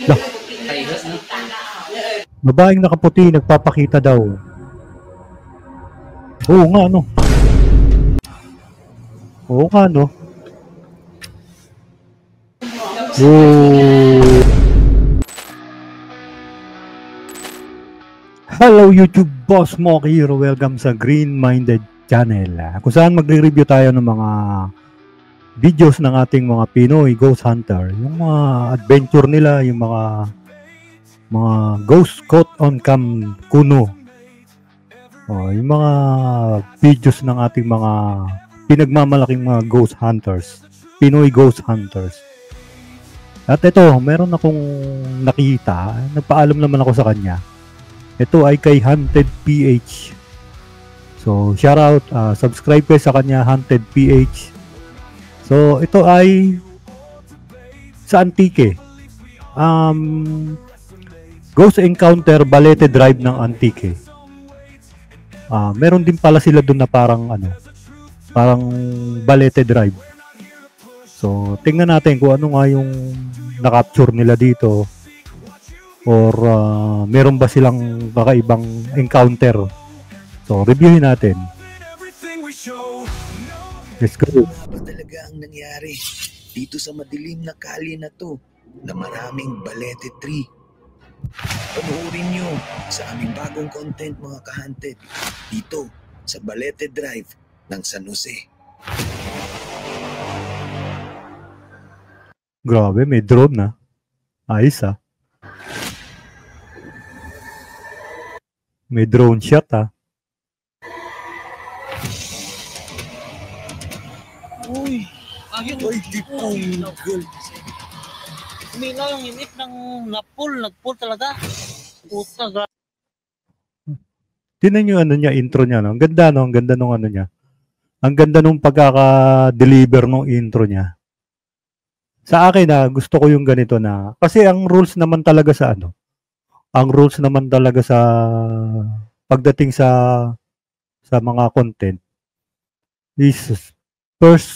Lah. Babaeng nakaputi, nagpapakita daw. Oo nga, no? Oo nga, no? Oh. Hello YouTube, Boss Mock here. Welcome sa Green Minded Channel. Kung saan magre-review tayo ng mga videos ng ating mga Pinoy Ghost Hunter. Yung mga adventure nila, yung mga ghost caught on cam kuno. Yung mga videos ng ating mga pinagmamalaking mga ghost hunters. Pinoy Ghost Hunters. At ito, meron akong nakita. Nagpaalam naman ako sa kanya. Ito ay kay Hunted PH. So, shout out, subscribe kayo sa kanya, Hunted PH. So, ito ay sa Antique. Ghost Encounter Balete Drive ng Antique. Meron din pala sila doon na parang Balete Drive. So, tingnan natin kung ano nga yung na-capture nila dito. Or meron ba silang kakaibang encounter? So, reviewin natin. Let's go. Ano talaga ang nangyari dito sa madilim na kali na to na maraming balete tree? Panoorin nyo sa aming bagong content mga ka-hunted dito sa Balete Drive ng San Jose. Grabe, may drone na. Ayos ah. May drone shot ah. Uy, Ay, di punggal. Uminaw yung init ng nagpull talaga. Puta, grabe. Tingnan nyo ano niya, intro niya. No? Ang ganda, no? Ang ganda nung ano niya. Ang ganda nung pagkaka-deliver nung intro niya. Sa akin gusto ko yung ganito na, kasi ang rules naman talaga sa pagdating sa mga content is first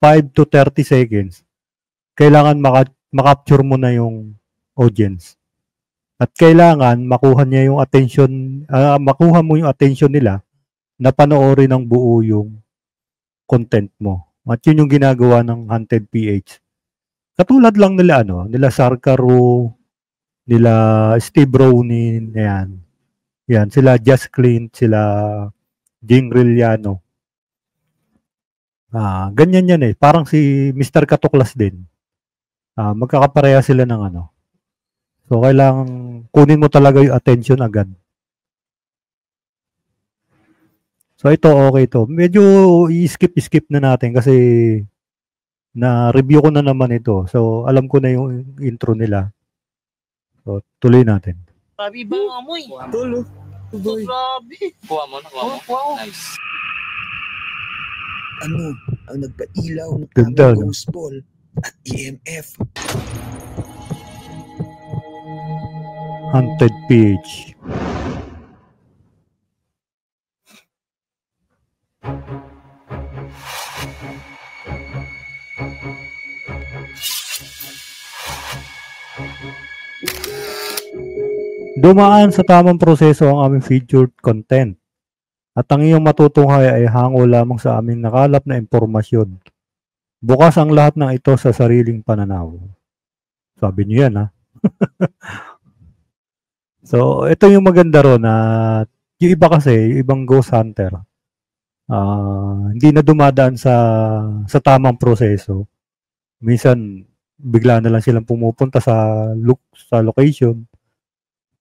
5 to 30 seconds kailangan makapture mo na yung audience. At kailangan makuha mo yung attention nila na panoorin ng buo yung content mo. At yun yung ginagawa ng Hunted PH. Katulad lang nila Sarkaro, nila Steve Ronin, yan, sila Just Clint, sila Jing Riliano. Ganyan yan eh. Parang si Mr. Katuklas din. Magkakapareha sila ng So, kailangan kunin mo talaga yung attention agad. So, ito, okay to. Medyo i-skip na natin kasi na-review ko na naman ito. So, alam ko na yung intro nila. So, tuloy natin. Grabe ba ang amoy? Tulo. Grabe. Kuha mo. Nice. Ano ang nagpailaw ng Ganda, aming no? ghost ball at EMF? Hunted PH. Dumaan sa tamang proseso ang aming featured content. At ang iyong matutunghay ay hango lamang sa aming nakalap na impormasyon. Bukas ang lahat ng ito sa sariling pananaw. Sabi niyo yan, ha? So, ito yung maganda ron na yung iba kasi, yung ibang ghost hunter, hindi na dumadaan sa tamang proseso. Minsan, bigla na lang silang pumupunta sa location.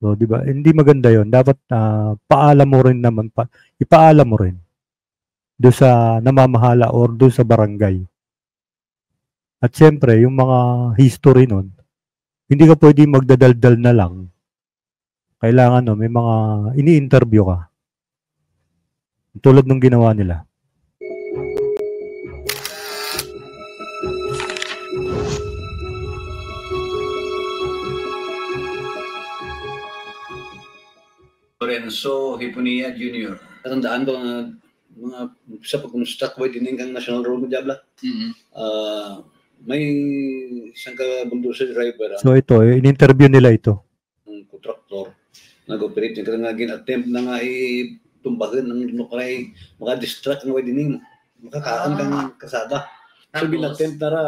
So, di ba? Hindi maganda yon. Dapat ipaalam mo rin doon sa namamahala or doon sa barangay. At syempre, yung mga history nun, hindi ka pwede magdadaldal na lang. Kailangan may mga ini-interview ka. Tulad nung ginawa nila. Lorenzo Hiponia Jr. Natandaan ko mga sa pag-construct boy din ang National Road mo Diabla. may isang bulldozer driver, So ito, in-interview nila ito. ang contractor, nag-operate yung nga gin-attempt na nga itumbagan ng nukray, maka-distract ng wedding, makakaan kang kasada. So, bin-attempt na ra.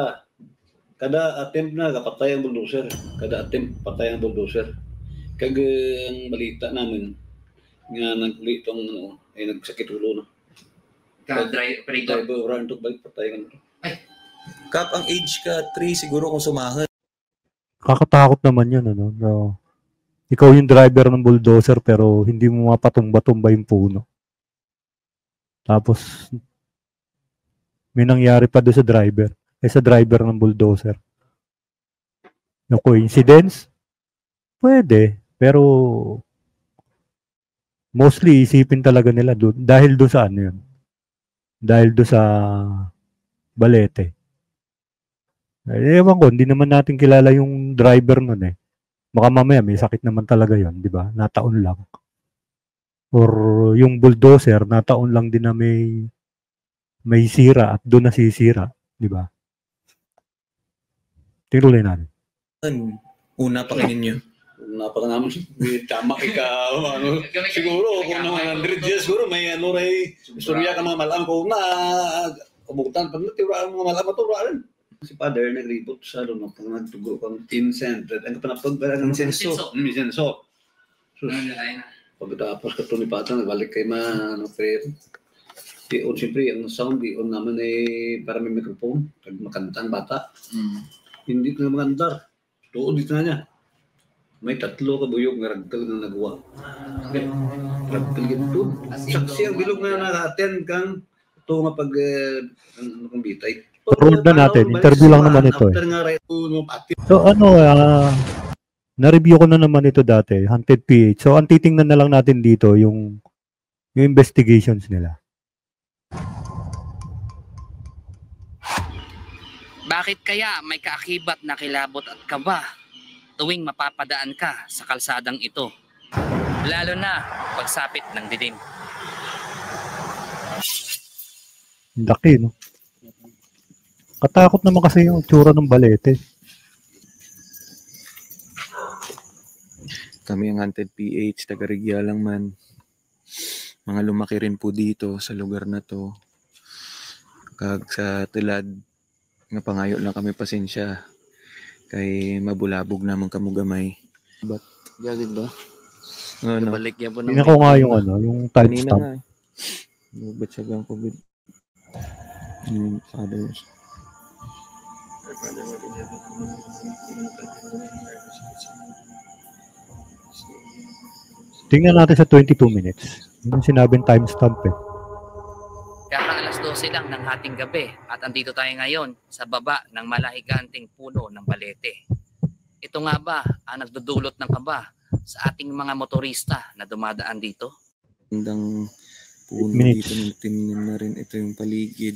Kada attempt na, kapatay ang bulldozer. Kada attempt, patay ang bulldozer. Kag ang balita namin, nga naguli itong, ay nagsakit ulo na. Driver, orang ito, balik patay ka na. Kap, ang age ka 3 siguro kung sumahan. Kakatakot naman yun, ano? No. Ikaw yung driver ng bulldozer pero hindi mo mapatumba-tumba yung puno. Tapos, may nangyari pa doon sa driver. Sa driver ng bulldozer. Yung coincidence? Pwede. Pero, mostly isipin talaga nila doon. Dahil doon sa ano yun? Dahil doon sa Balete. Ewan ko, hindi naman natin kilala yung driver nun eh. Baka mamaya may sakit naman talaga yon, di ba? Nataon lang. Or yung bulldozer, nataon lang din na may sira at doon nasisira, di ba? Tinuloy natin. Una pa ninyo. Napaka naman tama ikaw, ano, siguro kung mga 100 years siguro may ano ray istorya ka mga malam ko na umutan pag natira ang mga malam maturaan. Si Father nagribot sa doon pag nagtugo kang Vincent ang panapag ba ng Vincenzo. So, pagkatapos ka to ni Pata nagbalik kay ano prayer. Di on siyempre ang sound di on naman ay para may microphone pag makanta ang bata. Hindi ko na magandar. Tuod dito na niya. May 3 ka buyog nga ragtal nga nagawa. Ragtal ito. Saksi ang bilog nga naka-attend kang ito nga pag ano kong bitay. Road na natin. Interview lang naman ito eh. So ano, na-review ko na naman ito dati, Hunted PH. So ang titingnan na lang natin dito yung investigations nila. Bakit kaya may kaakibat na kilabot at kaba tuwing mapapadaan ka sa kalsadang ito? Lalo na pagsapit ng dilim. Laki, no? Katakot naman kasi yung tsura ng Balete. Kami ang Hunted PH, taga-Regya lang man. Mga lumaki rin po dito sa lugar na to. Kag sa tulad, nga pangayo lang kami pasensya. Kay mabulabog naman kamugamay. But, gagid ba? Ano? Balik yan po ng Tingnan ko nga yung ano, yung Kanina timestamp. nga. Ba't siya bang COVID? Yung fathers. Tingnan natin sa 22 minutes. Yung sinabing timestamp eh. Kaka alas 12 lang ng hating gabi at andito tayo ngayon sa baba ng malahiganting puno ng Balete. Ito nga ba ang nagdudulot ng kaba sa ating mga motorista na dumadaan dito? Hanggang puno Minutes. dito, tingnan na rin ito yung paligid.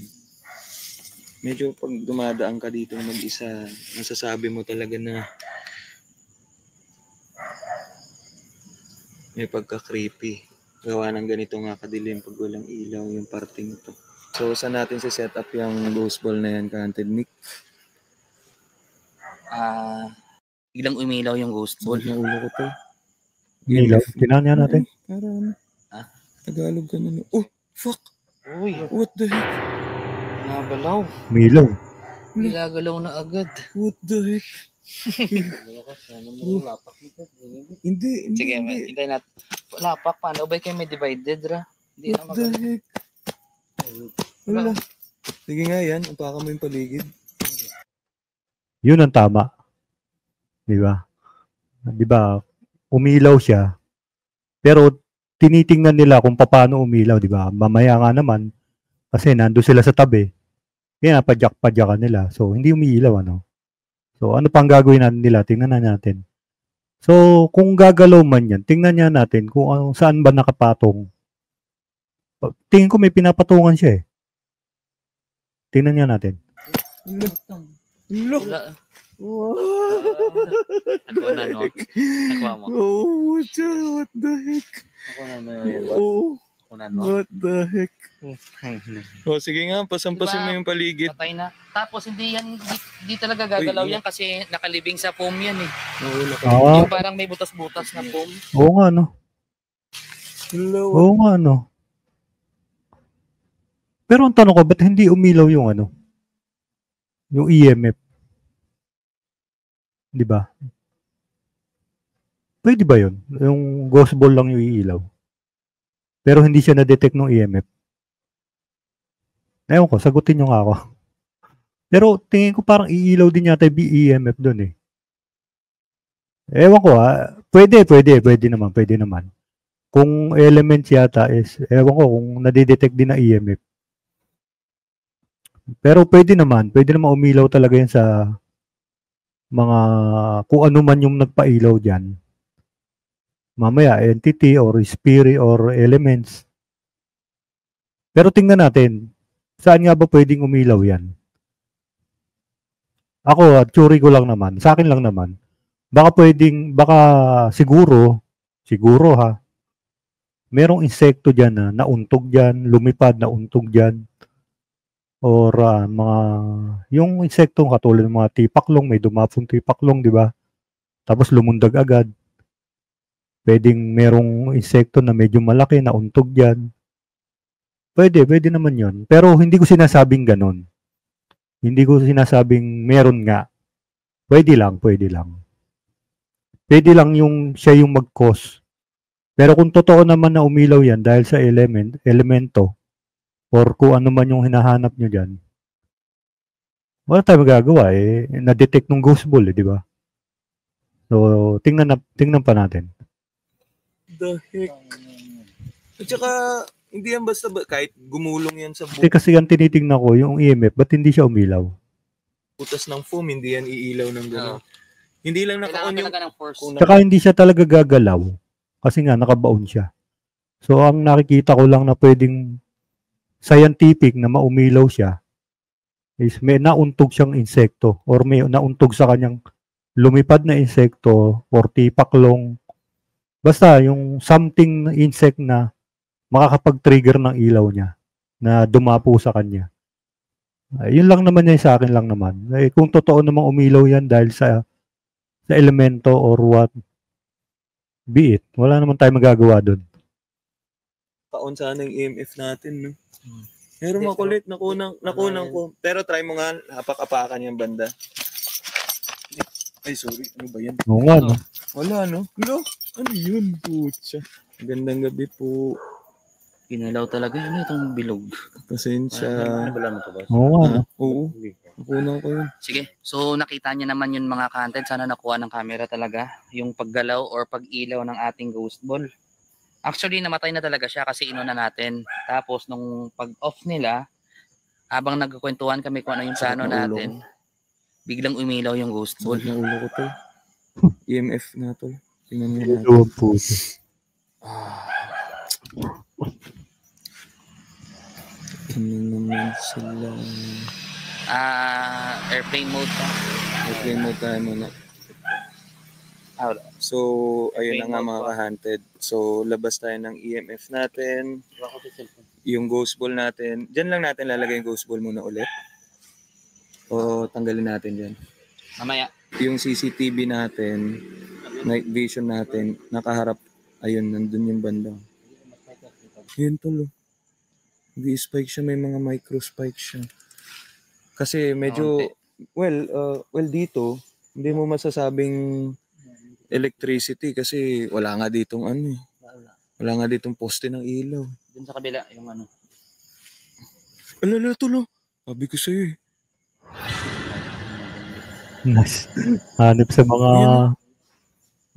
Medyo pag dumadaan ka dito mag-isa, masasabi mo talaga na may pagka-creepy. Gawa ng ganito nga kadilim pag walang ilaw yung parting ito. So, saan natin set up yung ghost ball na yan, ka-Hunted Nick? Biglang umilaw yung ghost ball. Ball na ulo ko to. Ilaw. Tinanya natin. Para ano? Ah? Tagalog ka na. Oh, fuck! Uy, What the heck? nabalaw. Umilaw. Nilagalaw na agad. What the heck? Hindi. Sige, hintay natin. Lapak, paano ba kayo may divided, ra? Hindi na What the maganda. heck? Wala. Sige nga yan, upaka mo yung paligid. Yun ang tama. Di ba? Di ba? Umilaw siya. Pero tinitingnan nila kung paano umilaw, di ba? Mamaya nga naman, kasi nando sila sa tabi. Kaya padyak-padyakan nila. So, hindi umiilaw, ano? So, ano pang gagawin nila? Tingnan na natin. So, kung gagalaw man yan, tingnan niya natin kung saan ba nakapatong. Tingin ko may pinapatungan siya eh. Tingnan niya natin. Look! Wala. Wow! Ako na, no? Nakuha mo. Oh, what the heck? Ako na, no? Oh, Kunan mo. What the heck? O sige nga, pasampasin Diba? mo yung paligid. Patay na. Tapos hindi talaga gagalaw Uy, yan kasi nakalibing sa foam yan eh. Ah, Yung parang may butas-butas na foam. oo nga, no? Hello. Oo nga, no? Pero ang tanong ko, ba't hindi umilaw yung ano? Yung EMF? Di ba? Pwede ba yun? Yung ghost ball lang yung iilaw. Pero hindi siya na-detect ng EMF. Ewan ko, sagutin nyo nga ako. Pero tingin ko parang iilaw din yata yung EMF doon eh. Ewan ko pwede naman. Kung elements yata is, ewan ko kung nadidetect din na EMF. Pero pwede naman umilaw talaga yan sa mga, kung ano man yung nagpailaw dyan. Mamaya, entity or spirit or elements. Pero tingnan natin, saan nga ba pwedeng umilaw yan? Ako, theory ko lang naman, sa akin lang naman, baka siguro ha, merong insekto dyan na nauntog dyan, lumipad, nauntog dyan, or yung insektong katulad ng mga tipaklong, may dumapong tipaklong, di ba? Tapos lumundag agad. Pwedeng merong insekto na medyo malaki, nauntog dyan. Pwede naman yon. Pero hindi ko sinasabing ganon. Hindi ko sinasabing meron nga. Pwede lang. Pwede lang yung siya yung mag-cause. Pero kung totoo naman na umilaw yan dahil sa elemento, or kung ano man yung hinahanap nyo dyan, wala tayong magagawa eh. Na-detect ng ghost ball eh, di ba? So, tingnan pa natin. The heck? At saka, hindi yan basta kahit gumulong yan sa Kasi ang tinitingnan ko, yung EMF, ba't hindi siya umilaw? butas ng foam, hindi yan iilaw ng gano'n. Hindi lang naka-on Kailangan yung... talaga ng force. Tsaka hindi siya talaga gagalaw. Kasi nga, nakabaon siya. So, ang nakikita ko lang na pwedeng scientific na maumilaw siya is may nauntog siyang insekto or may nauntog sa kanyang lumipad na insekto or tipaklong. Basta yung something na insect na makakapag-trigger ng ilaw niya na dumapo sa kanya. Yun lang naman yan sa akin lang naman. Kung totoo namang umilaw yan dahil sa elemento or what, be it. Wala naman tayo magagawa doon. Pa-on sana yung EMF natin, no? Pero makulit, nakunang ko. Pero try mo nga, hapak-apakan yung banda. Ay, sorry. Ano ba yan? Oo nga, no? Wala, no? Ano yun? Putya. Magandang gabi po. Ginalaw talaga yun itong bilog. Pasensya. Oo nga, no? Oo. Nakunang ko yun. Sige, so nakita niyo naman yun mga content. Sana nakuha ng camera talaga yung paggalaw or pag-ilaw ng ating ghost ball. Actually, namatay na talaga siya kasi inuna natin. Tapos, nung pag-off nila, habang nagkukwentuhan kami kung ano yung plano natin, biglang umilaw yung ghost ball. Sakit ng ulo ko to. EMF na to. Tingnan mo natin. Ito ang puso. Tingnan naman sila. Airplane mode pa. Airplane mode tayo muna. So, ayun na nga mga ka-hunted. So, labas tayo ng EMF natin. Yung ghost ball natin. Diyan lang natin lalagay yung ghost ball muna ulit. O tanggalin natin dyan. Mamaya. Yung CCTV natin, night vision natin, nakaharap. Ayun, nandun yung bandang. Yun tulo. Hindi spike siya, may mga micro spike siya. Kasi medyo, well dito, hindi mo masasabing electricity kasi wala nga ditong ano eh. Wala nga ditong poste ng ilaw. Dun sa kabila, yung ano. Alala tulo. Sabi ko sa'yo eh. Nice. Hanip sa mga...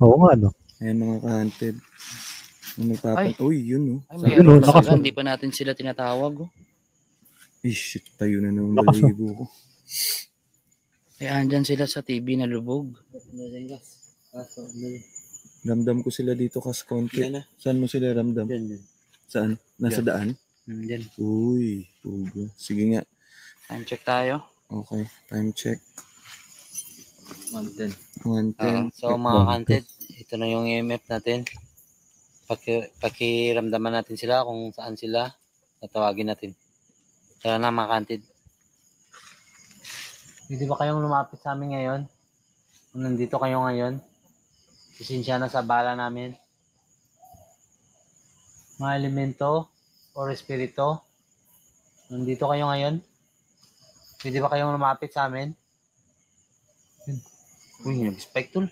Oo nga, no? Ayan mga ka-hunted. Ay. Uy, yun oh. Ay, may Yun, ano nakasunod. talaga, hindi pa natin sila tinatawag. Oh. Shit, tayo na ng Nakasunod. balibo ko. Eh, andyan sila sa TV na lubog. Ramdam ko sila dito kas konti. Saan mo sila ramdam? Saan? Nasa daan? Andyan. Uy, pugo. Sige nga. Time check tayo. Okay, time check. 110. 110. So mga content, ito na yung EMF natin. Pakiramdaman natin sila kung saan sila. Tatawagin natin. Tara na mga kantid. Hindi ba kayong lumapit sa amin ngayon? Kung nandito kayo ngayon, pasensya na sa bala namin. Mga elemento o espiritu, nandito kayo ngayon? Pwede ba kayong lumapit sa amin? Uy, nag-spike tol.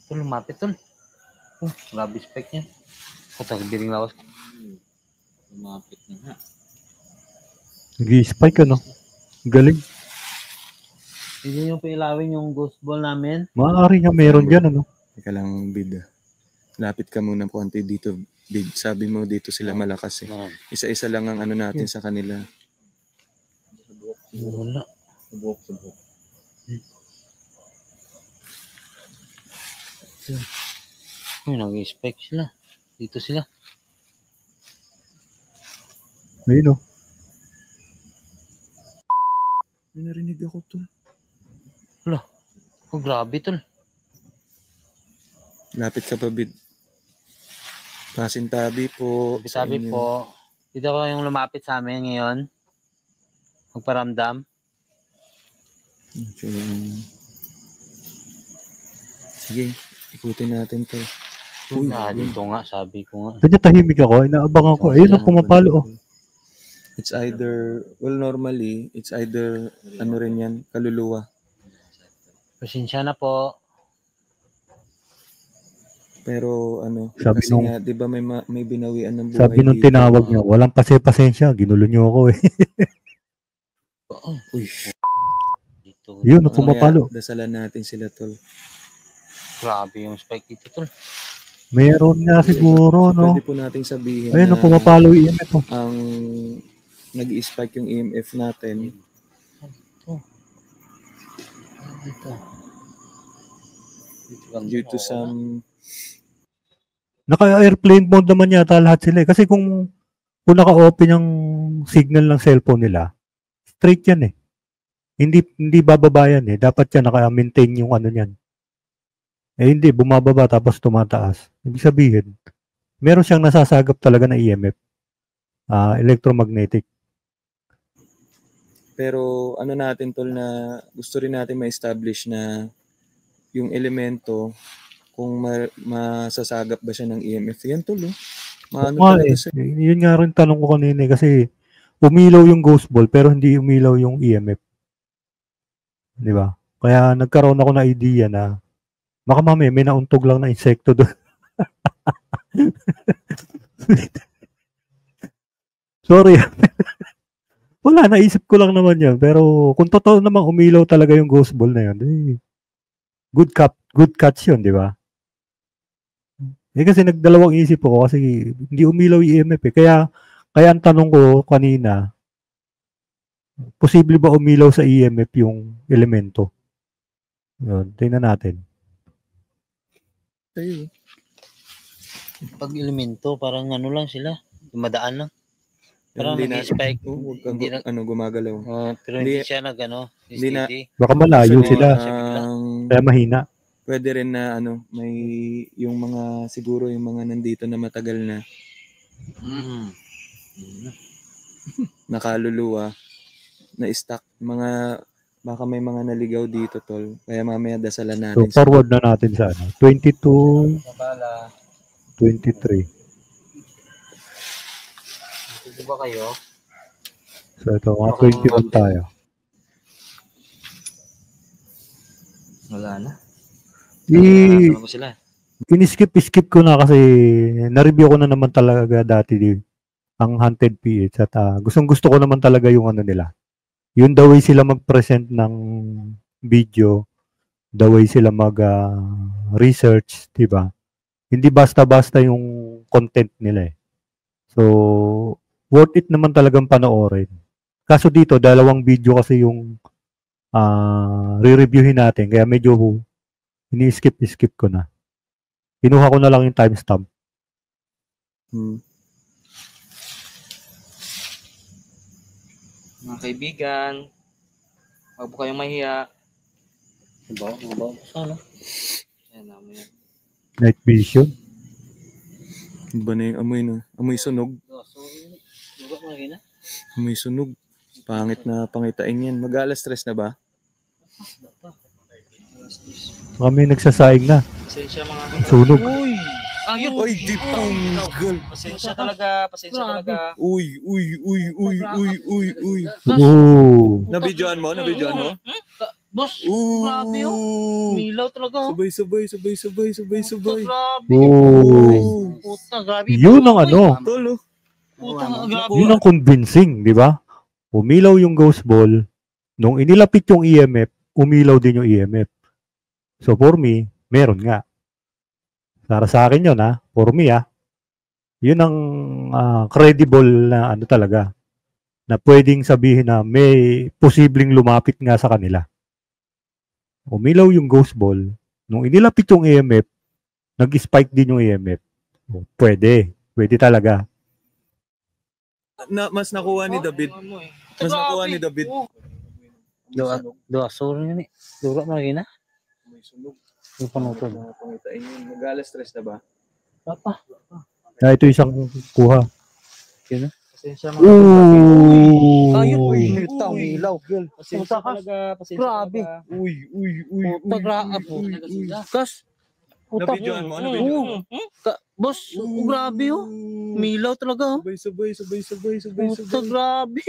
Tol, lumapit tol. Grabe spike niya. Biring lawas. Lumapit na nga. Nag-i-spike ano? Galing. Hindi yung pailawin yung ghost ball namin. Maaari nga meron dyan ano? Teka lang, Bid. Lapit ka muna po konti dito, Bid. Sabi mo dito sila malakas eh. Isa-isa lang ang ano natin sa kanila. Wala. Subok. Uy, nag-spike sila. Dito sila. Ayun o. May narinig ako to. Oh, grabe tol. Lapit ka pa, Bid. Pasintabi po. sa Sabi inyo. po, dito ko yung lumapit sa amin ngayon. Magparamdam. So, sige, ikutin natin to. Uy, Dito nga, sabi ko nga. Kanya tahimik ako. Inaabangan ko. Ayun ang pumapalo oh. It's either, well normally, it's either, ano rin yan, kaluluwa. Pasensya na po. Pero ano, Sabi kasi nung- nga, di ba may binawian ng buhay Sabi nung dito. tinawag niya, walang pasensya. Ginulo niyo ako eh. Uy, Dito. Yun, mamaya, pumapalo. dasalan natin sila, tol. Grabe yung spike dito tol. Meron nga siguro, no? Pwede po nating sabihin Ayun, na pumapalo yung ito. ang nag-i-spike yung EMF natin. Dito. Dito lang Due to din, some, Naka-airplane mode naman yata lahat sila. Kasi kung naka-open yung signal ng cellphone nila, straight yan eh. Hindi bababa yan eh. Dapat yan naka-maintain yung ano yan. Eh hindi, bumababa tapos tumataas. Ibig sabihin, meron siyang nasasagap talaga na EMF. Electromagnetic. pero ano natin, tol, na gusto rin natin ma-establish na yung elemento, kung masasagap ba siya ng EMF. Yan, tol, oh. Maano Oo nga talaga eh. siya. Yun nga rin tanong ko kanina eh, kasi umilaw yung ghost ball pero hindi umilaw yung EMF. Di ba? Kaya nagkaroon ako na idea na baka mamaya may nauntog lang na insekto doon. Sorry. Wala, naisip ko lang naman yun. Pero kung totoo namang umilaw talaga yung ghost ball na yun, eh, good catch yun, di ba? Eh kasi nagdalawang isip ako kasi hindi umilaw yung EMF eh. Kaya ang tanong ko kanina, posible ba umilaw sa EMF yung elemento? Yun, tingnan natin. Ayun. Pag elemento, parang ano lang sila. Dumadaan lang. Parang Hindi na- nag-spike. Huwag kang Hindi na- gumagalaw. Pero hindi Hindi- siya nag-ano. hindi na- steady. Baka malayo Actually, sila, ang- kaya mahina. pwede rin na ano, may yung mga siguro yung mga nandito na matagal na nakaluluwa na stuck, mga baka may mga naligaw dito, tol. Kaya mamaya dasalan So natin. forward na natin sa 22, Kabala. 23. Ito ba kayo? So ito, mga 21 tayo. Wala na. I- Kasama ko sila. Skip ko na kasi na-review ko na naman talaga dati ang Haunted PH at gustong-gusto ko naman talaga yung ano nila. Yung the way sila mag-present ng video, the way sila mag-research, di ba? Hindi basta-basta yung content nila eh. So, worth it naman talagang panoorin. Kaso dito, dalawang video kasi yung re-reviewin natin, kaya medyo ini-skip ko na. Kinuha ko na lang yung timestamp. Mga kaibigan, wag po kayong mahiya. Mga bawa. Ano? Ayan namin yan. Night vision. Iba na yung amoy, no? Amoy sunog. Dura mo rin na. Amoy sunog. Pangit na pangitain yan. Mag-alas stress na ba? Kami nagsasaing na. Pasensya mga Sunog. Uy! Ayun! Ay, di panggal. Pasensya talaga. Uy. Oo. Nabidyoan mo? Boss, Ooh. grabe oh. Milaw talaga oh. Sabay. Grabe. Oo. Puta, grabe. Yun ang ano. Tolo. Puta, grabe. Yun ang convincing, di ba? Umilaw yung ghost ball. Nung inilapit yung EMF, umilaw din yung EMF. So for me, meron nga. Para sa akin yun ha. For me yun ang credible na ano talaga. Na pwedeng sabihin na may posibleng lumapit nga sa kanila. Umilaw yung ghost ball. Nung inilapit yung EMF, nag-spike din yung EMF. Pwede talaga. Mas nakuha ni David. Mas nakuha ni David. Dua, sorry ni. Dura mo rin na. May sunog. Yung panutol. Pangitain yun. Mag-alas stress na ba? Papa. Ito isang kuha. Yun na. Pasensya mga. Ooh. Ayun. Milaw. Pasensya talaga. Grabe. Uy. Puta, grabe. Kas. Puta. Nabidyoan mo? Boss, grabe oh. Milaw talaga oh. Sabay. Puta, grabe.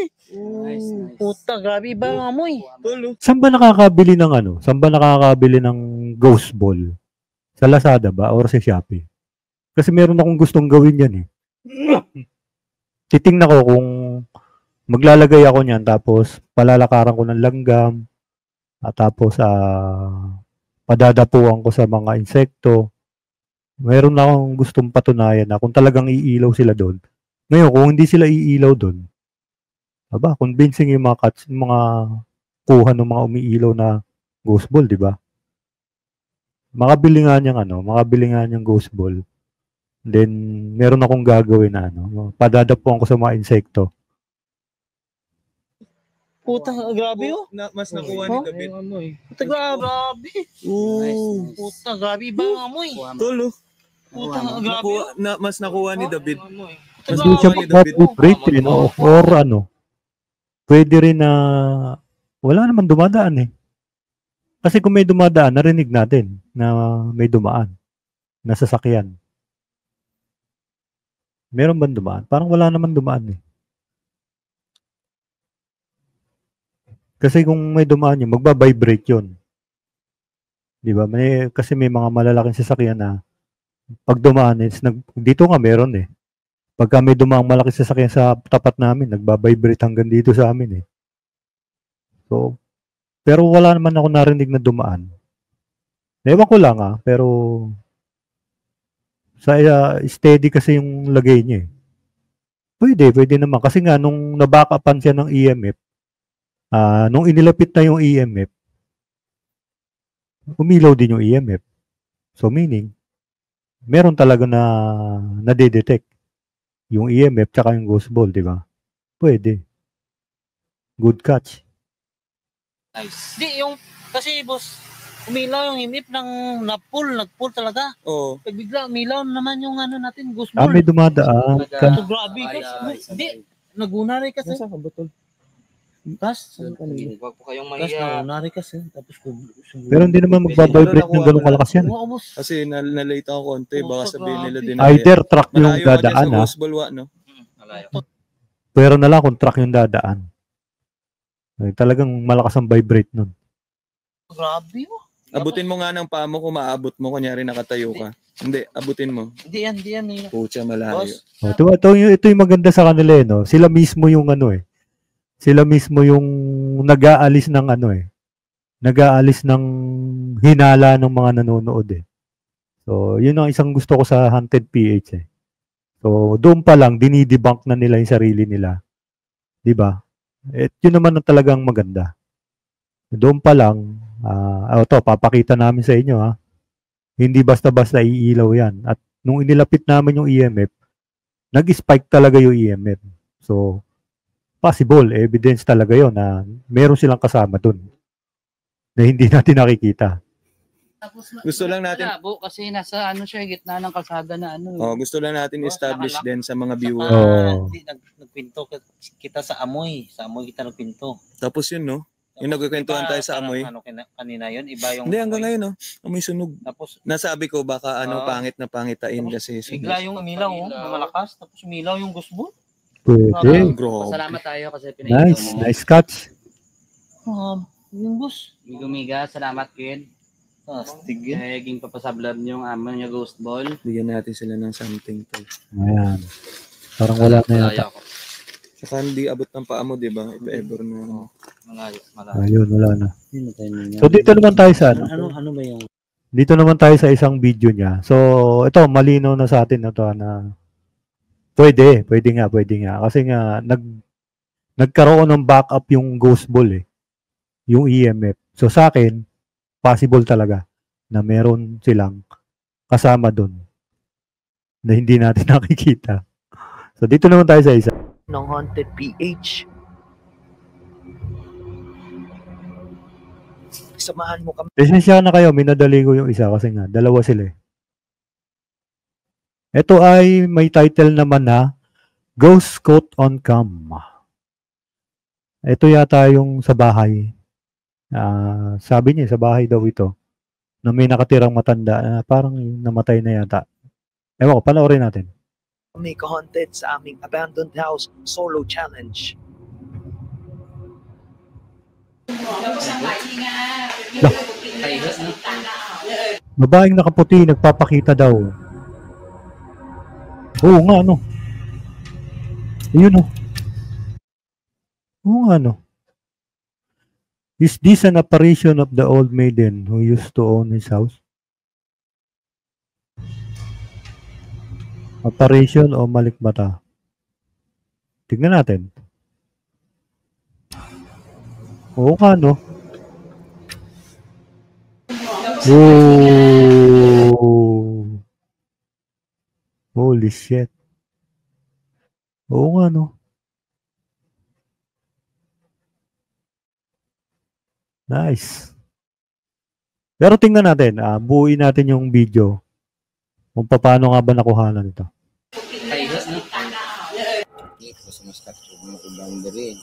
Puta, grabe. Iba yung amoy. Tolo. Saan ba nakakabili ng ano? Saan ba nakakabili ng ghost ball? Sa Lazada ba or sa Shopee? Kasi meron akong gustong gawin yan eh. Titingnan ko kung maglalagay ako niyan tapos palalakaran ko ng langgam at tapos padadapuan ko sa mga insekto. Meron na akong gustong patunayan na kung talagang iilaw sila doon. Ngayon, kung hindi sila iilaw doon, convincing yung mga cats, yung mga kuha ng mga umiilaw na ghost ball, di ba? Makabili nga niyang ghost ball. Then, meron akong gagawin na padadapuan ko sa mga insekto. Puta, grabe oh. Mas nakuha ni David. Puta, grabe. Puta, grabe. Iba yung amoy. Tolo. Puta, grabe. Mas nakuha ni David. Mas hindi siya mag-vibrate or pwede rin na wala naman dumadaan eh. Kasi kung may dumadaan, narinig natin na may dumaan na sasakyan. Meron ba dumaan? Parang wala naman dumaan eh. Kasi kung may dumaan yun, magbabibrate yun. Di ba? Kasi may mga malalaking sasakyan na pag dumaan, dito nga meron eh. Pagka may dumaang malaking sasakyan sa tapat namin, nagbabibrate hanggang dito sa amin eh. So, pero wala naman ako narinig na dumaan. Ewan ko lang pero sa steady kasi yung lagay niya eh. Pwede naman. Kasi nga, nung nabackupan siya ng EMF, nung inilapit na yung EMF, umilaw din yung EMF. So meaning, meron talaga na nade-detect yung EMF tsaka yung ghost ball, di ba? Pwede. Good catch. Nice. Di, kasi boss, umilaw yung himip ng nag-pull talaga. Oo. Pag bigla, umilaw naman yung natin, ghost ball. May dumadaan. So, grabe. Di, nagunari kasi. Nasa ka botol? Kas, Huwag po kayong kas, nagunari kasi. Tapos, Pero hindi naman magbabibrate ng ganun kalakas yan. Kasi nalate ako konti. Baka sabihin nila din. Either truck yung dadaan no? Pero na lang kung truck yung dadaan. Talagang malakas ang vibrate nun. Grabe oh. Abutin mo nga ng paa mo kung maabot mo. Kunyari nakatayo ka. Hindi, abutin mo. Hindi yan. Pucha, malayo. Ito yung maganda sa kanila no? Sila mismo yung sila mismo yung nag-aalis ng nag-aalis ng hinala ng mga nanonood eh. So, yun ang isang gusto ko sa Haunted PH eh. So, doon pa lang dinidebunk na nila yung sarili nila. 'Di ba? Yun naman ang talagang maganda. Doon pa lang, papakita namin sa inyo Hindi basta-basta iilaw yan. At nung inilapit namin yung EMF, nag-spike talaga yung EMF. So, possible, evidence talaga yon na meron silang kasama dun na hindi natin nakikita. Tapos Gusto lang natin- malabo kasi nasa ano siya, gitna ng kalsada na ano. Oh, gusto lang natin establish din sa mga viewer. Oo. Hindi, nagpinto kita sa amoy. Sa amoy kita nagpinto. Tapos yun, no? Yung nagkukwentuhan tayo sa amoy. Ano, kanina yun, iba yung Hindi, hanggang amoy. ngayon, no? Amoy sunog. Tapos, Nasabi ko, baka pangit na pangitain Tapos, kasi sunog. bigla yung umilaw, na malakas. Tapos umilaw yung gusbo. Pwede. Grabe. Salamat tayo kasi pinailaw Nice. mo. Nice catch. Yung bus. Gumiga, salamat kid. Astig yun. Naging papasablab yung amo niya ghost ball. Bigyan natin sila ng something to. Ayan. Parang wala na yata. Saka hindi abot ng paa mo, di ba? If ever na. Ayun, wala na. Yun na tayo niya. So dito naman tayo sa ano? Ano ba yung... Dito naman tayo sa isang video niya. So ito, malinaw na sa atin na to na pwede nga. Kasi nga, nagkaroon ng backup yung ghost ball yung EMF. So sa akin, possible talaga na meron silang kasama doon na hindi natin nakikita. So dito naman tayo sa isa. ng Haunted PH. Samahan mo kami. Pasensya na kayo, minadali ko yung isa kasi nga, dalawa sila. Ito ay may title naman na Ghost Caught on Cam. Ito yata yung sa bahay. Sabi niya, sa bahay daw ito, na may nakatirang matanda na parang namatay na yata. Ewan ko, panoorin natin. Kami ka-haunted sa aming abandoned house solo challenge. Babaeng nakaputi, nagpapakita daw. Oo nga, ano. Ayun, oh. Oo nga, ano. Is this an apparition of the old maiden who used to own his house? Apparition o malikmata? Tignan natin. Oo nga, no. Oh. Holy shit. Oo nga, no. Nice. Pero tingnan natin, buuin natin yung video kung paano nga ba nakuhanan ito. Ito sa mas mga boundary.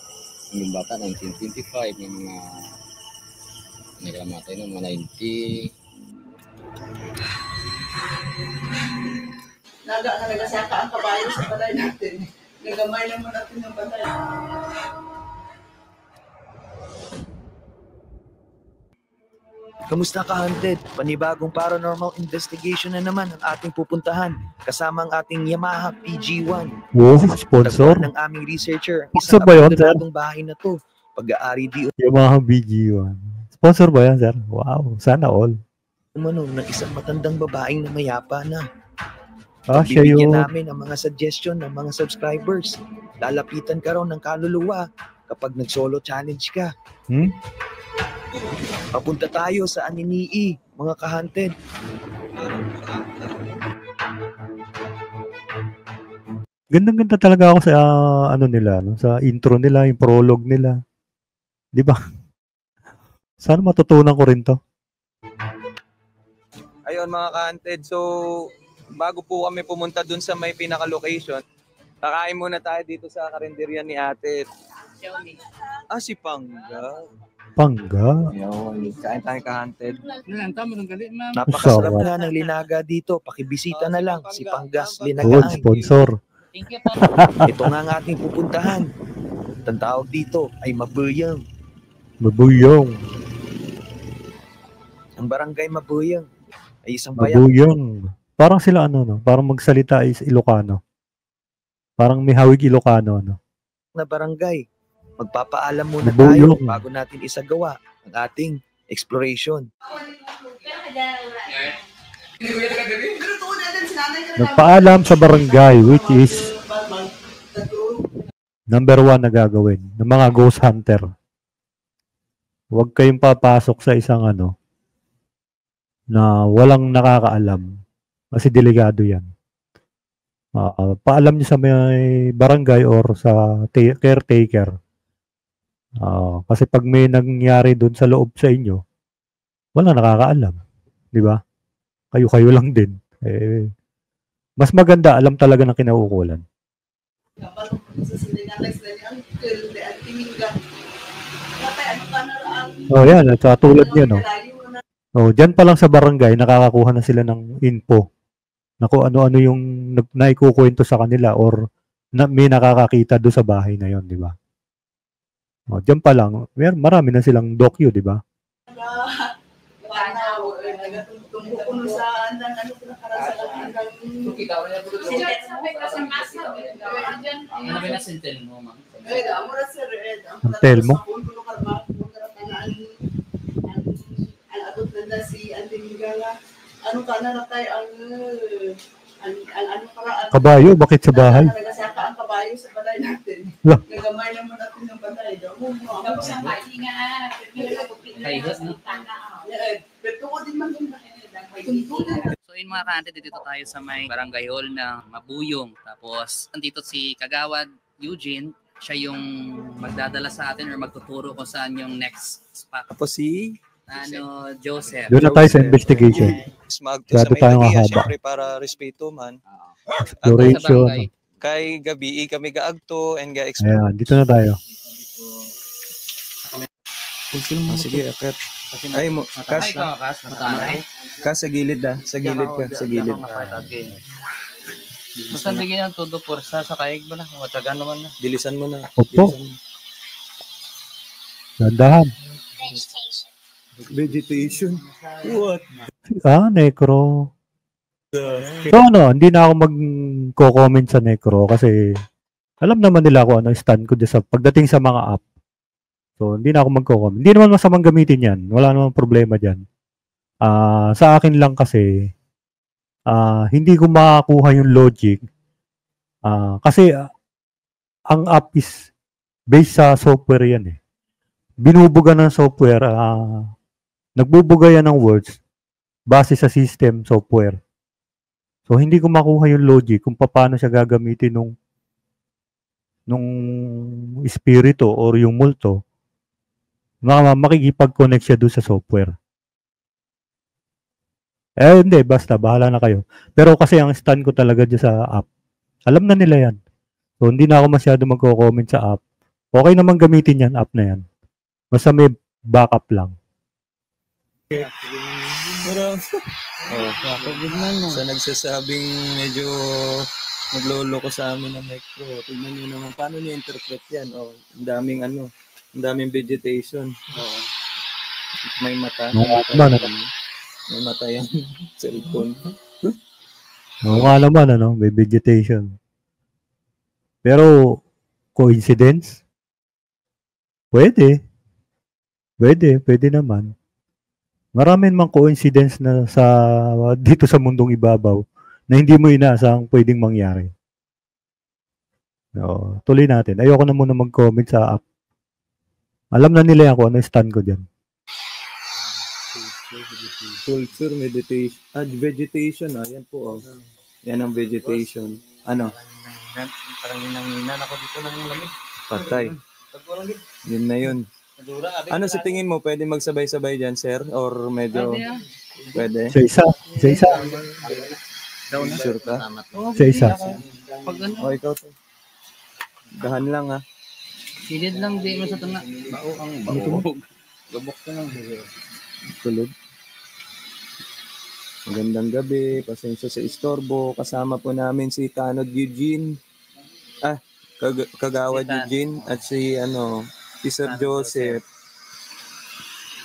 Yung bata 1925, yung mga naglamatay ng mga 90. Nagasaka ang kabayo sa balay natin. Nagamay naman natin yung balay. Kamusta ka, Haunted? Panibagong paranormal investigation na naman ang ating pupuntahan kasama ang ating Yamaha PG1. Wow, sponsor. Ng aming researcher, Sponsor isang ba yun, sir? abandonadong bahay na to. Pag-aari di Yamaha BG1. Sponsor ba yan, sir? Wow, sana all. umano ng isang matandang babaeng na mayapa na. Siya Bibigyan yun. namin ang mga suggestion ng mga subscribers. Lalapitan ka raw ng kaluluwa kapag nag-solo challenge ka. Papunta tayo sa Aninii, mga ka-haunted. Gandang-ganda talaga ako sa ano nila, no? Sa intro nila, yung prologue nila. 'Di ba? Sana matutunan ko rin 'to. Ayun mga ka-haunted, so bago po kami pumunta dun sa may pinaka-location, kakain muna tayo dito sa karinderya ni ate. Si Pangga. Pangga. Ayun, kain tayo ka-haunted. Napakasarap nga ng linaga dito. Pakibisita na lang si Panggas Good Linagaan. sponsor. Ito nga ang ating pupuntahan. Ang tawag dito ay Mabuyang. Mabuyong. Ang barangay Mabuyang ay isang bayan Mabuyong. Parang sila ano, no? Parang magsalita is Ilocano. Parang may hawig Ilocano, no? na barangay. Magpapaalam muna Mabuyong. tayo bago natin isagawa ang ating exploration. Nagpaalam sa barangay, which is number 1 na gagawin ng mga ghost hunter. Huwag kayong papasok sa isang ano na walang nakakaalam kasi delikado yan. Paalam niyo sa may barangay or sa caretaker. Kasi pag may nangyari doon sa loob sa inyo, walang nakakaalam. Di ba? Kayo-kayo lang din. Mas maganda, alam talaga ng kinauukulan. Oh, yan. At tulad niya, no? Oh, dyan pa lang sa barangay, nakakakuha na sila ng info na kung ano-ano yung naikukwento sa kanila or may nakakakita doon sa bahay na yon, di ba? Oh, dyan pa lang, marami na silang docu, di ba? Ang telmo? Kabayo, bakit sa bahay? Ang kabayo sa balay natin. Lah. Nagamay naman natin ng balay. Tapos ang bahay nga. So yun mga kahante, dito tayo sa may barangay hall ng Mabuyong. Tapos nandito si Kagawad Eugene. Siya yung magdadala sa atin or magtuturo kung saan yung next spot. Tapos si Joseph. Doon na tayo sa investigation. Smag to Kaya sa may tayo Baguia, mahaba. syempre para respeto man. Duration. Kay gabi kami gaagto and Ayan, dito na tayo. sige, akit. Ay mo, kas sa gilid ah. Sa gilid ka, sa gilid. Basta bigyan ng todo porsa sa kaig mo na. Matyagan naman na. Dilisan mo na. Opo. Dandahan. Vegetation. What? Necro. So hindi na ako magko-comment sa Necro kasi alam naman nila kung ano stand ko sa pagdating sa mga app. So hindi na ako magko-comment. Hindi naman masamang gamitin yan. Wala namang problema dyan. Sa akin lang kasi hindi ko makakuha yung logic kasi ang app is based sa software yan eh. Binubuga ng software, nagbubuga yan ng words base sa system software. So hindi ko makuha yung logic kung paano siya gagamitin nung espiritu or yung multo. Makikipag-connect siya doon sa software. Hindi, basta, bahala na kayo. Pero kasi ang stand ko talaga dyan sa app, alam na nila yan. So, hindi na ako masyado magko-comment sa app. Okay naman gamitin yan, app na yan. Basta may backup lang. Pero, sa nagsasabing medyo nagloloko sa amin ng Necro, tignan nyo naman, paano niya interpret yan? Ang daming vegetation. May mata. May mata yung cellphone. Oo nga naman, may vegetation. Pero, coincidence? Pwede naman. Marami namang coincidence na dito sa mundong ibabaw na hindi mo inaasang pwedeng mangyari. Tuloy natin. Ayoko na muna mag-comment sa app. Alam na nila yan kung ano yung stand ko dyan. Culture, meditation. Vegetation. Yan po. Yan ang vegetation. Ano? Parang nanginan ako dito ng lamig. Patay. Yun na yun. Ano sa tingin mo? Pwede magsabay-sabay dyan, sir? Or medyo... Pwede? Sa isa. Sure ka? Sa isa. Pag ano, Ikaw to. Dahan lang ha. silid lang di mo sa tanga. Bao ang bao. Gabok ka lang. Tulog. Magandang gabi. Pasensya sa istorbo. Kasama po namin si Tanod Eugene. Kagawad Eugene. At si Sir Joseph.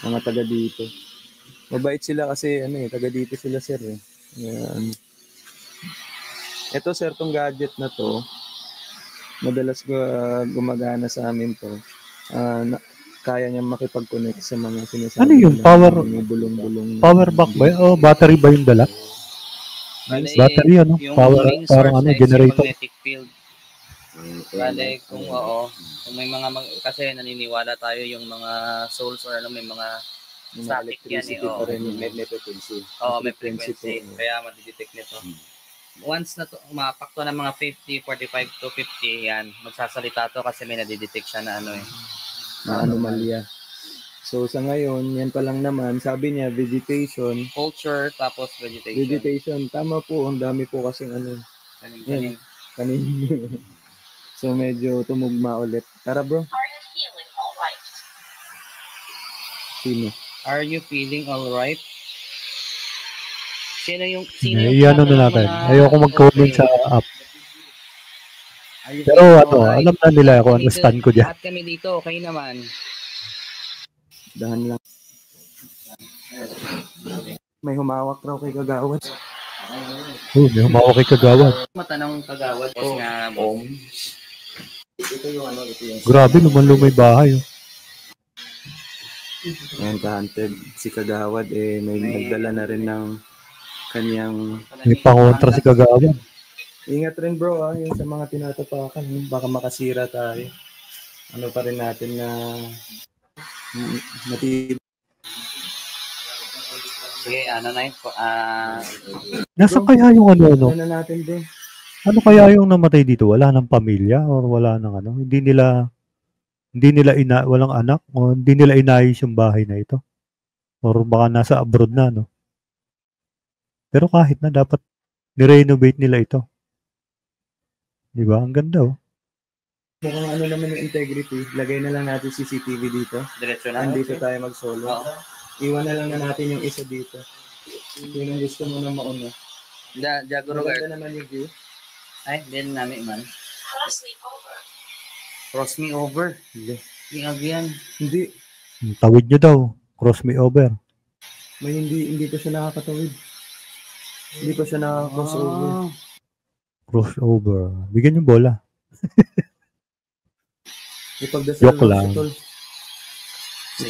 Mga taga dito. Mabait sila kasi taga dito sila sir eh. Ito sir, tong gadget na to, madalas gumagana sa amin to. Kaya niya makipag-connect sa mga sinasabi. Ano yung power? Bulong-bulong. Power bank ba? Battery ba yung dala? Battery Power, parang generator. Magnetic field. Bale, kung may mga kasi naniniwala tayo yung mga souls or may mga static yan May frequency. May frequency. Kaya madidetect nito. Once na mapakto ng mga 50, 45 to 50, yan, magsasalita to kasi may nadidetect siya na na anomalya. So sa ngayon, yan pa lang naman, sabi niya vegetation. Culture, tapos vegetation. Vegetation, tama po, ang dami po kasing ano. Kanin-kanin. Kanin. So medyo tumugma ulit. Tara bro. Sino? Are you feeling alright? Sino yung Iyan na natin. Ayoko mag-comment sa app. Are you Pero feeling ano, alright? alam na nila kung ano stand ko dyan. Lahat kami dito, okay naman. Dahan lang. May humawak raw kay Kagawad. May humawak kay Kagawad. Matanong Kagawad. Boss nga, boss. Ito yung ano, ito yung... Grabe, lumay bahay. Ayan, ka-hunted. Si Kagawad, may nagdala na rin ng kanyang... May pangontra si Kagawad. Ingat rin bro, yung sa mga tinatapakan. Baka makasira tayo. Ano pa rin natin na... matibay. Sige, ano na yun? Nasaan kaya yung ano? Ano na natin bro? Ano kaya yung namatay dito? Wala ng pamilya or wala ng ano? Hindi nila walang anak o hindi nila inayos yung bahay na ito. Or baka nasa abroad na, no? Pero kahit na dapat ni-renovate nila ito. Di ba? Ang ganda, oh. Mukhang ano naman yung integrity. Lagay na lang natin CCTV dito. Diretso na. Andito tayo mag-solo. Oo. Iwan na lang na natin yung isa dito. Yung gusto mo na mauna. Jaguro Maganda naman yung view. Ay, din namin man. Cross me over. Hindi. Ingag yan. Hindi. Tawid nyo daw. Cross me over. May hindi pa siya nakakatawid. Hindi pa siya nakaka-crossover. Crossover. Bigyan yung bola. Ipagdasal Joke raw lang. siya, tol.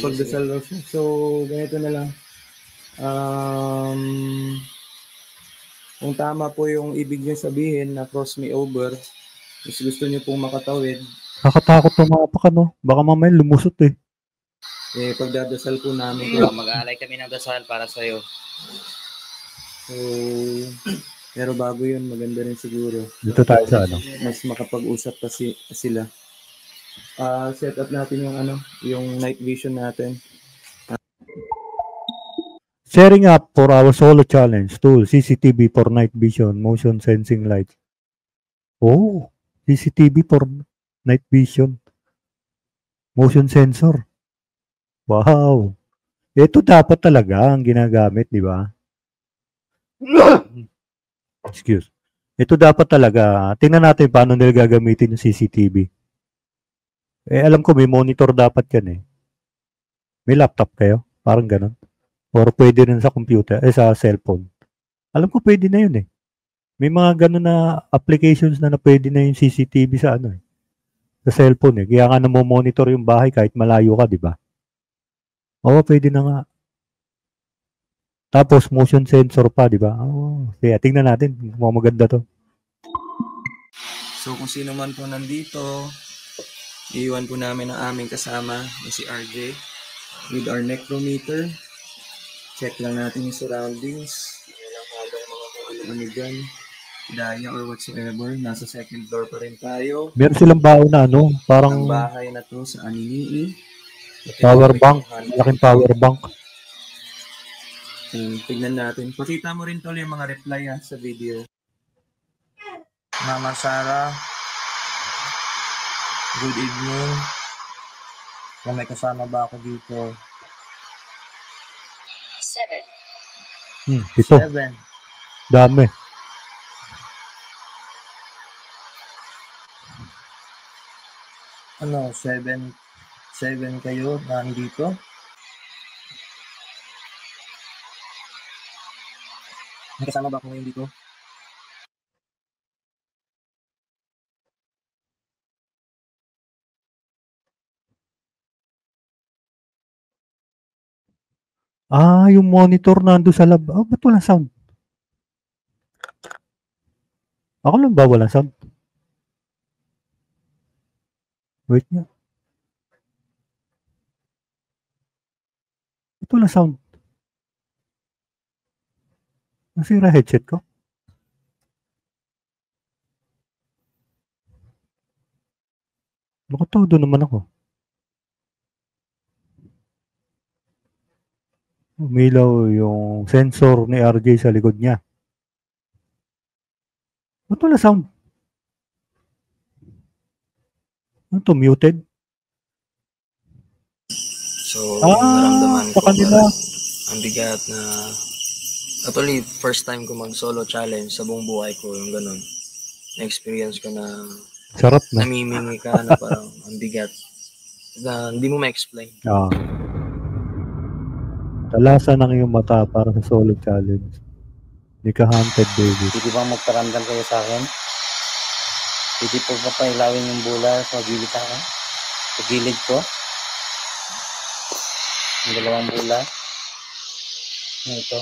Ipagdasal raw siya. So, ganito na lang. Kung tama po yung ibig niyo sabihin na cross me over, is gusto niyo pong makatawid, Nakatakot tumapak, no? Baka mamaya lumusot, eh. pagdadasal po namin. Mag-aalay kami ng dasal para sa'yo. So, pero bago yun, maganda rin siguro. Dito tayo sa ano. Mas makapag-usap pa sila. Set up natin yung night vision natin. Sharing up for our solo challenge tool, CCTV for night vision, motion sensing lights. Oh, CCTV for night vision. Motion sensor. Wow. Ito dapat talaga ang ginagamit, di ba? Excuse. Ito dapat talaga. Tingnan natin paano nila gagamitin yung CCTV. Alam ko may monitor dapat yan eh. May laptop kayo? Parang ganun. Or pwede rin sa computer, sa cellphone. Alam ko pwede na yun eh. May mga ganun na applications na pwede na yung CCTV sa ano eh. Sa cellphone eh. Kaya nga namomonitor yung bahay kahit malayo ka, di ba? Oo, pwede na nga. Tapos motion sensor pa, di ba? Oo. Kaya tingnan natin kung maganda to. So kung sino man po nandito, iiwan po namin ang aming kasama, si RJ, with our necrometer. Check lang natin yung surroundings. Ano dyan, daya or whatsoever. Nasa second floor pa rin tayo. Meron silang baon na ano, parang Ang bahay na to sa Aninii. power bank, malaking power bank. Tignan natin. Pakita mo rin tol yung mga reply sa video. Mama Sarah, good evening. Kung may kasama ba ako dito? 7. 7. Dami. Ano, 7 kayo nandito? May kasama ba ako ngayon dito? Yung monitor nando sa lab. Ba't walang sound? Ako lang ba walang sound? Wait nga. Ba't walang sound? Nasira headset ko? Nakatodo naman ako. Umilaw yung sensor ni RJ sa likod niya. Ba't wala sound? Ano to, muted? So, naramdaman sa ko kanila. ang bigat na actually first time ko mag solo challenge sa buong buhay ko, yung ganun. Na-experience ko na Sarap na. namimingi ka na parang ang bigat na hindi mo ma-explain. Talasan ng iyong mata para sa solo challenge. Hindi ka hunted, baby. Pwede bang magparamdam kayo sa akin? Pwede po ba pailawin yung bola sa gilid ako? Sa gilid ko? Yung dalawang bola? Ito?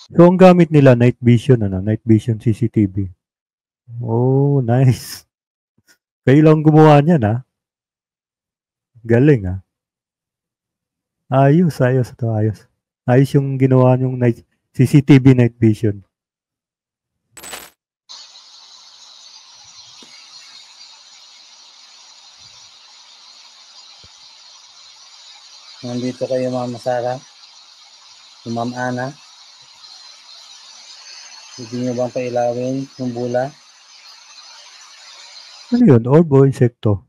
So, ang gamit nila, night vision, night vision CCTV. Oh, nice. Kayo lang gumawa niyan, ha? Galing, ha? Ayos ito, ayos. Ayos yung ginawa niyong CCTV night vision. Nandito kayo, Mama Sara. Yung Ma'am Ana. Pwede nyo bang pailawin yung bola? Ano yun? Orb o insekto?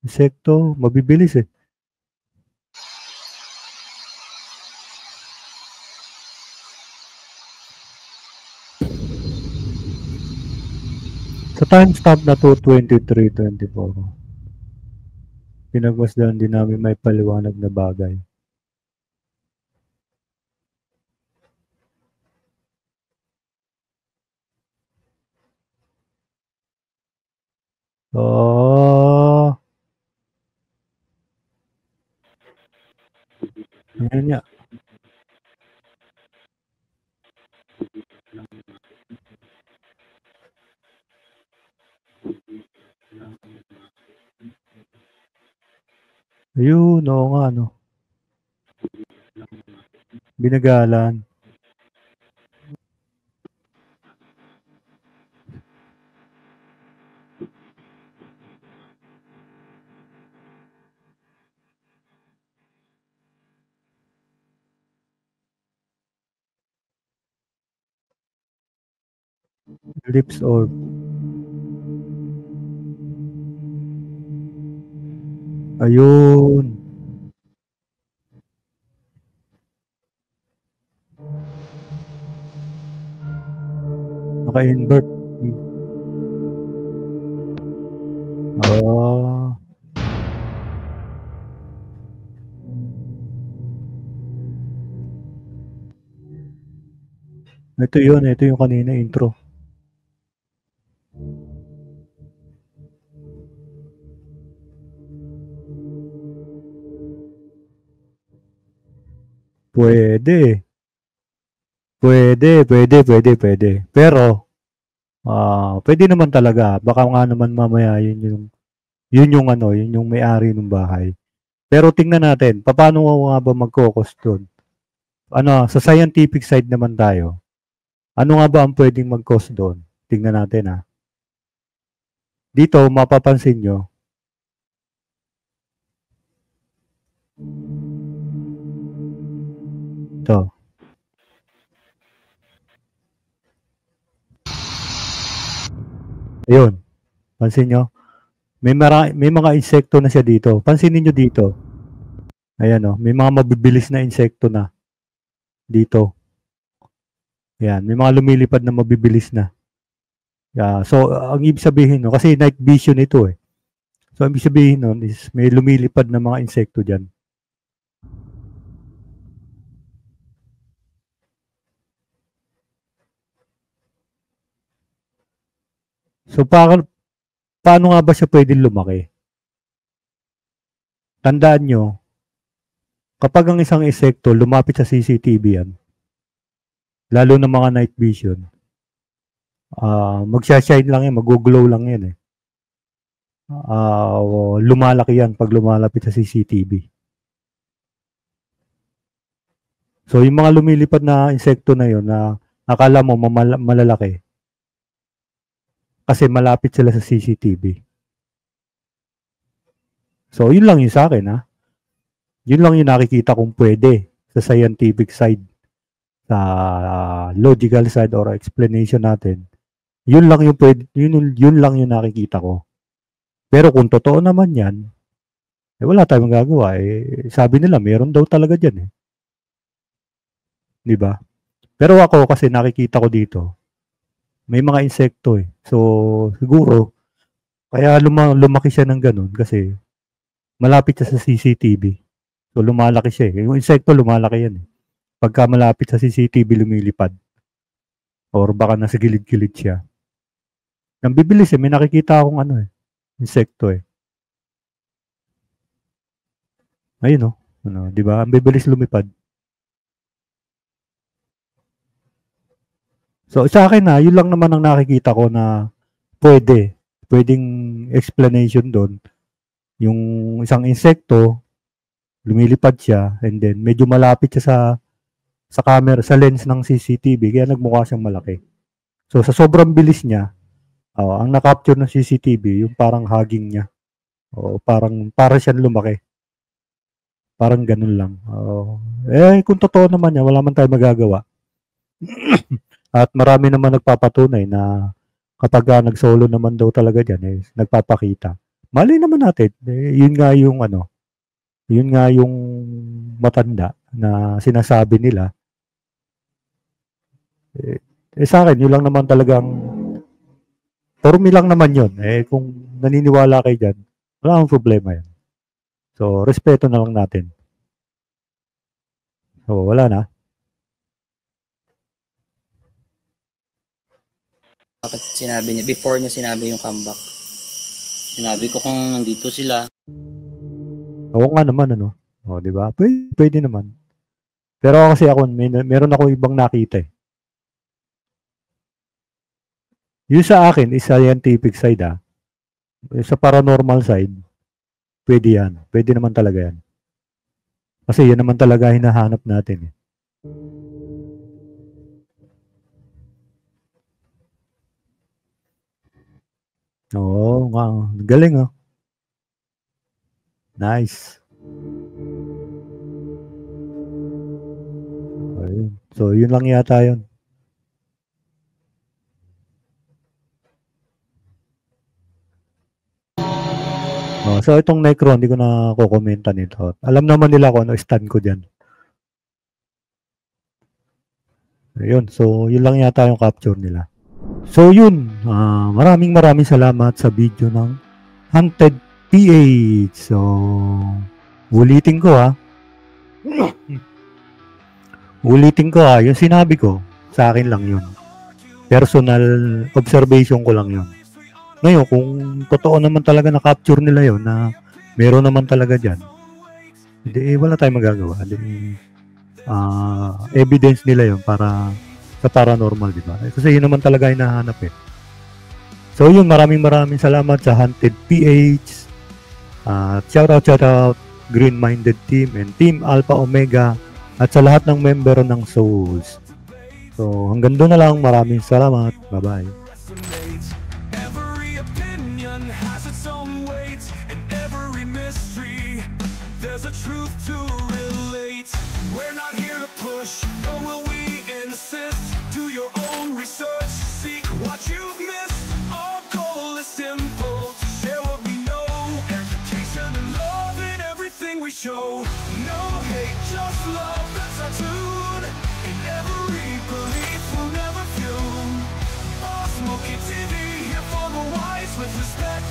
Insekto, mabibilis eh. Sa timestamp na 2:23:24, pinagmasdan din namin may paliwanag na bagay. Yan nga. Ayun, oo nga, no. Binagalan. Lips orb. Ayun. Naka-invert. Ito yung kanina intro. Pwede. Pero, pwede naman talaga. Baka nga naman mamaya yun yung may-ari ng bahay. Pero tingnan natin, paano nga ba magkokos doon? Sa scientific side naman tayo. Ano nga ba ang pwedeng mag-cause doon? Tingnan natin, ha. Dito, mapapansin nyo, ito. Ayun. Pansin nyo? May mga insekto na siya dito. Pansinin nyo dito. Ayan, may mga mabibilis na insekto na dito. Ayan, may mga lumilipad na mabibilis na. So, ang ibig sabihin, kasi night vision ito eh. So, ang ibig sabihin nun is may lumilipad na mga insekto dyan. So, paano nga ba siya pwedeng lumaki? Tandaan nyo, kapag ang isang insekto lumapit sa CCTV yan, lalo na mga night vision, magsha-shine lang yan, mag-glow lang yan eh. Lumalaki yan pag lumalapit sa CCTV. So, yung mga lumilipad na insekto na yun na akala mo malalaki, Kasi malapit sila sa CCTV. So, yun lang yun sa akin, ha? Yun lang yung nakikita kong pwede sa scientific side, sa logical side or explanation natin. Yun lang yung pwede, yun lang yung nakikita ko. Pero kung totoo naman yan, eh wala tayong magagawa. Eh, sabi nila, meron daw talaga dyan, eh. Di ba? Pero ako, kasi nakikita ko dito, may mga insekto, eh. So, siguro, kaya lumaki siya ng ganun kasi malapit siya sa CCTV. So, lumalaki siya, eh. Yung insekto, lumalaki yan, eh. Pagka malapit sa CCTV, lumilipad. Or baka nasa gilid-gilid siya. Ang bibilis, eh. May nakikita akong insekto, eh. Ayun, di ba? Ang bibilis lumipad. So, sa akin yun lang naman ang nakikita ko na pwedeng explanation doon. Yung isang insekto, lumilipad siya, and then medyo malapit siya sa camera, sa lens ng CCTV, kaya nagmukha siyang malaki. So, sa sobrang bilis niya, ang na-capture ng CCTV, yung parang hugging niya. Para siyang lumaki. Parang ganun lang. Kung totoo naman yan, wala man tayo magagawa. At marami naman nagpapatunay na kapag nag-solo naman daw talaga dyan, nagpapakita. Mali naman natin, yun nga yung matanda na sinasabi nila. Sa akin, yun lang naman talagang, for me lang naman yun. Kung naniniwala kayo dyan, wala akong problema yan. So, respeto na lang natin. So, wala na. Bakit sinabi niya, before niya sinabi yung comeback? Sinabi ko kung nandito sila. Oo nga naman, di ba? Pwede naman. Pero kasi ako, meron ako ibang nakita, eh. Yung sa akin, is scientific side, sa paranormal side, pwede yan. Pwede naman talaga yan. Kasi yan naman talaga hinahanap natin, eh. Oo, nga. Galing, Nice. Ayun. So, yun lang yata yun. So, itong Necro, hindi ko na kukomenta nito. Alam naman nila kung ano stand ko dyan. Ayun. So, yun lang yata yung capture nila. So, yun. Maraming salamat sa video ng Hunted PH. So, ulitin ko, yung sinabi ko, sa akin lang yun. Personal observation ko lang yun. Ngayon, kung totoo naman talaga na capture nila yun, na meron naman talaga dyan, hindi, wala tayong magagawa. Evidence nila yun para sa paranormal, di ba? Kasi yun naman talaga hinahanap, eh. So yun, maraming salamat sa Hunted PH. Shout out Green Minded Team and Team Alpha Omega at sa lahat ng member ng Souls. So hanggang doon na lang, maraming salamat. Bye-bye. Every opinion has its own weight, and every mystery there's a truth to relate. We're not here to push, nor will we insist. Do your own research, seek what you've missed. Our goal is simple, to share what we know. Education and love in everything we show. No hate, just love, that's our tune. In every belief we'll never fume. Smoky TV, here for the wise with respect.